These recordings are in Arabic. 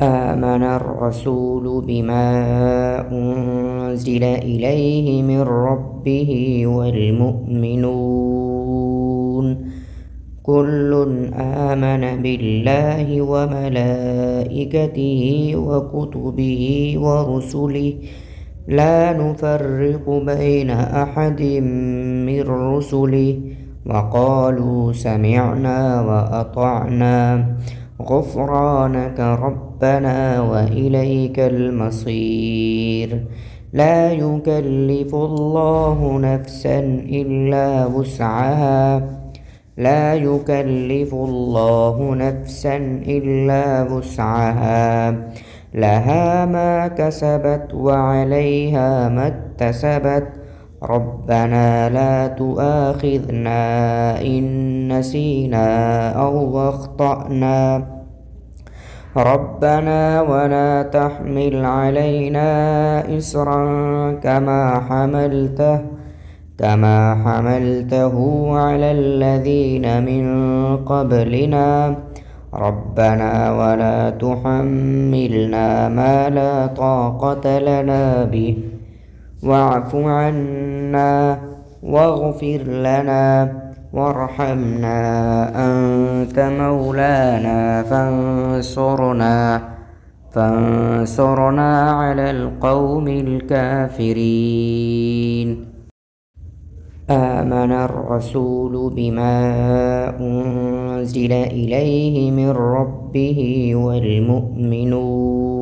آمن الرسول بما أنزل إليه من ربه والمؤمنون كل آمن بالله وملائكته وكتبه ورسله لا نفرق بين أحد من رسله وقالوا سمعنا وأطعنا غفرانك ربنا وإليك المصير لا يكلف الله نفسا إلا وسعها لا يكلف الله نفسا إلا وسعها لها ما كسبت وعليها ما اكتسبت ربنا لا تؤاخذنا إن نسينا أو أخطأنا ربنا ولا تحمل علينا إصرا كما حملته على الذين من قبلنا ربنا ولا تحملنا ما لا طاقة لنا به واعف عنا واغفر لنا وارحمنا أنت مولانا فانصرنا على القوم الكافرين آمن الرسول بما أنزل إليه من ربه والمؤمنون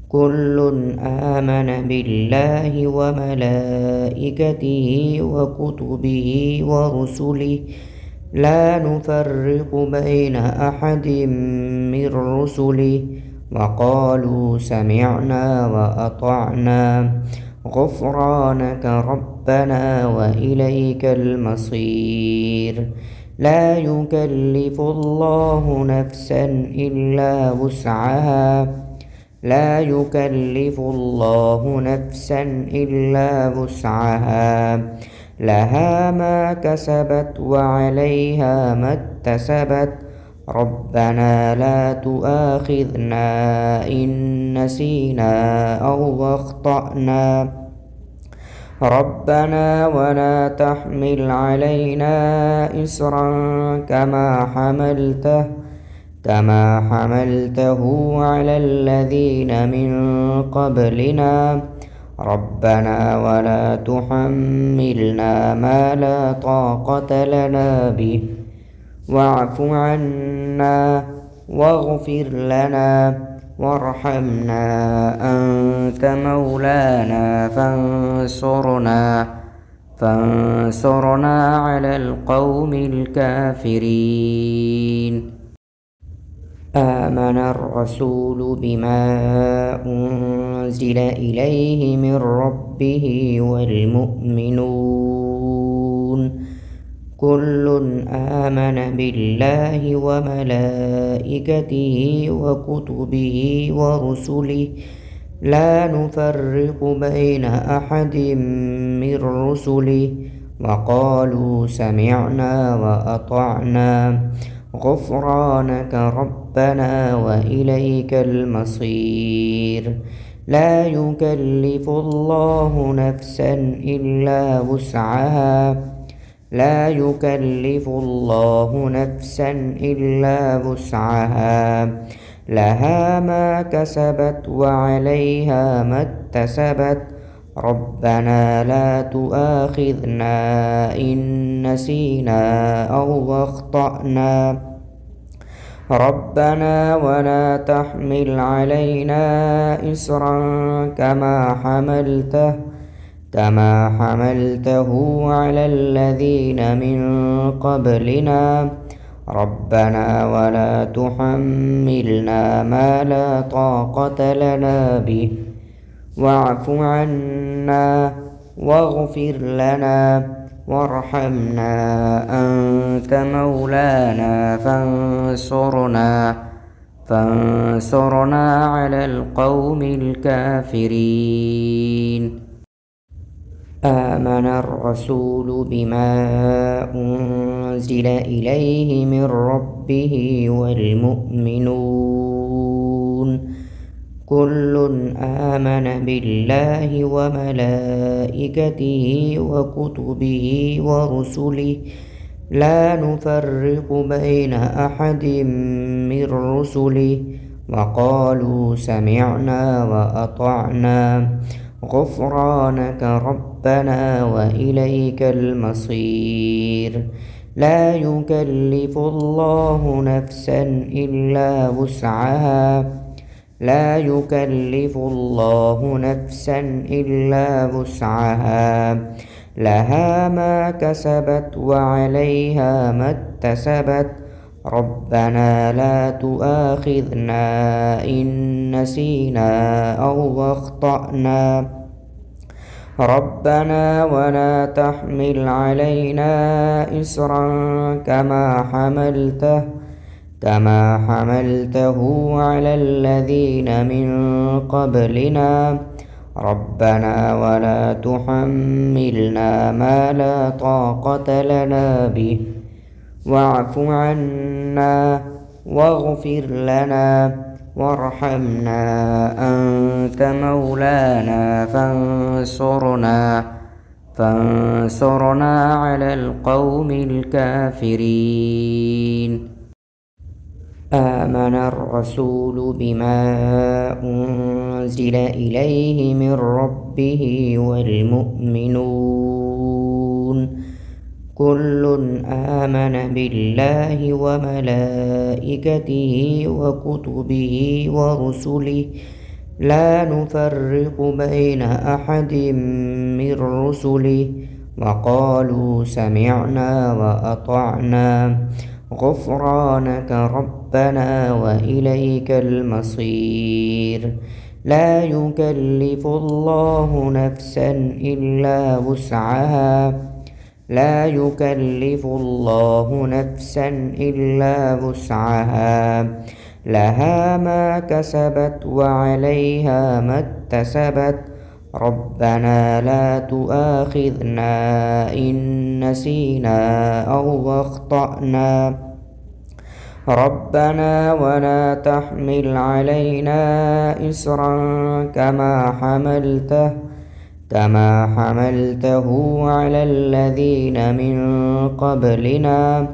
كل آمن بالله وملائكته وكتبه ورسله لا نفرق بين أحد من رسله وقالوا سمعنا وأطعنا غفرانك ربنا وإليك المصير لا يكلف الله نفسا إلا وسعها لا يكلف الله نفسا إلا وسعها لها ما كسبت وعليها ما اكتسبت ربنا لا تؤاخذنا إن نسينا أو أخطأنا ربنا ولا تحمل علينا إصرا كما حملته على الذين من قبلنا ربنا ولا تحملنا ما لا طاقة لنا به واعف عنا واغفر لنا وارحمنا أنت مولانا فانصرنا على القوم الكافرين آمن الرسول بما أنزل إليه من ربه والمؤمنون كل آمن بالله وملائكته وكتبه ورسله لا نفرق بين أحد من رسله وقالوا سمعنا وأطعنا غفرانك ربنا وإليك المصير لا يكلف الله نفسا إلا وسعها لا يكلف الله نفسا إلا وسعها لها ما كسبت وعليها ما اكتسبت ربنا لا تؤاخذنا إن نسينا أو أخطأنا ربنا ولا تحمل علينا إصرا كما حملته على الذين من قبلنا ربنا ولا تحملنا ما لا طاقة لنا به واعف عنا واغفر لنا وارحمنا أنت مولانا فانصرنا على القوم الكافرين آمن الرسول بما أنزل إليه من ربه والمؤمنون كل آمن بالله وملائكته وكتبه ورسله لا نفرق بين أحد من رسله وقالوا سمعنا وأطعنا غفرانك ربنا وإليك المصير لا يكلف الله نفسا إلا وسعها لا يكلف الله نفسا إلا وسعها لها ما كسبت وعليها ما اكتسبت ربنا لا تؤاخذنا إن نسينا أو أخطأنا ربنا ولا تحمل علينا إصرا كما حملته على الذين من قبلنا ربنا ولا تحملنا ما لا طاقة لنا به واعف عنا واغفر لنا وارحمنا أنت مولانا فانصرنا على القوم الكافرين آمن الرسول بما أنزل إليه من ربه والمؤمنون كل آمن بالله وملائكته وكتبه ورسله لا نفرق بين أحد من رسله وقالوا سمعنا وأطعنا غفرانك ربنا وإليك المصير لا يكلف الله نفسا إلا وسعها لا يكلف الله نفسا إلا وسعها لها ما كسبت وعليها ما اكتسبت ربنا لا تؤاخذنا إن نسينا أو أخطأنا ربنا ولا تحمل علينا إصرا كما حملته على الذين من قبلنا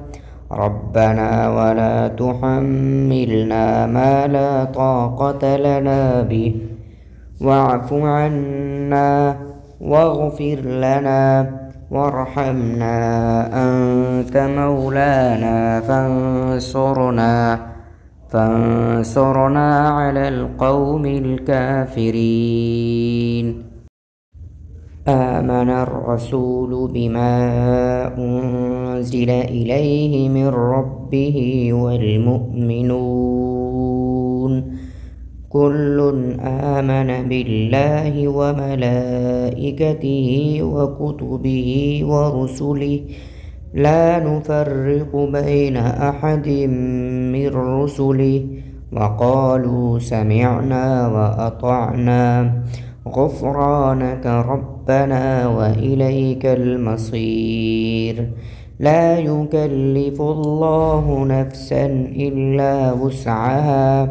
ربنا ولا تحملنا ما لا طاقة لنا به واعف عنا واغفر لنا وارحمنا أنت مولانا فانصرنا على القوم الكافرين آمن الرسول بما أنزل إليه من ربه والمؤمنون كل آمن بالله وملائكته وكتبه ورسله لا نفرق بين أحد من رسله وقالوا سمعنا وأطعنا غفرانك ربنا وإليك المصير لا يكلف الله نفسا إلا وسعها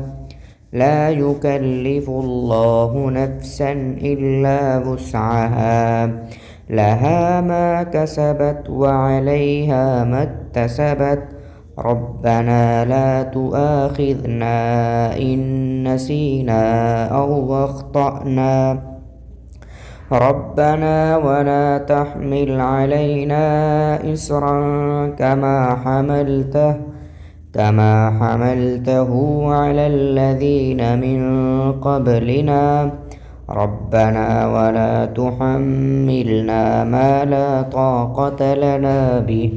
لا يكلف الله نفسا إلا وسعها لها ما كسبت وعليها ما اكتسبت ربنا لا تؤاخذنا إن نسينا أو أخطأنا ربنا ولا تحمل علينا إصرا كما حملته على الذين من قبلنا ربنا ولا تحملنا ما لا طاقة لنا به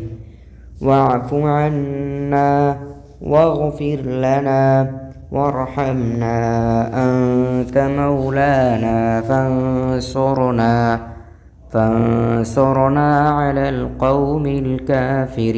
واعف عنا واغفر لنا وارحمنا أنت مولانا فانصرنا على القوم الكافرين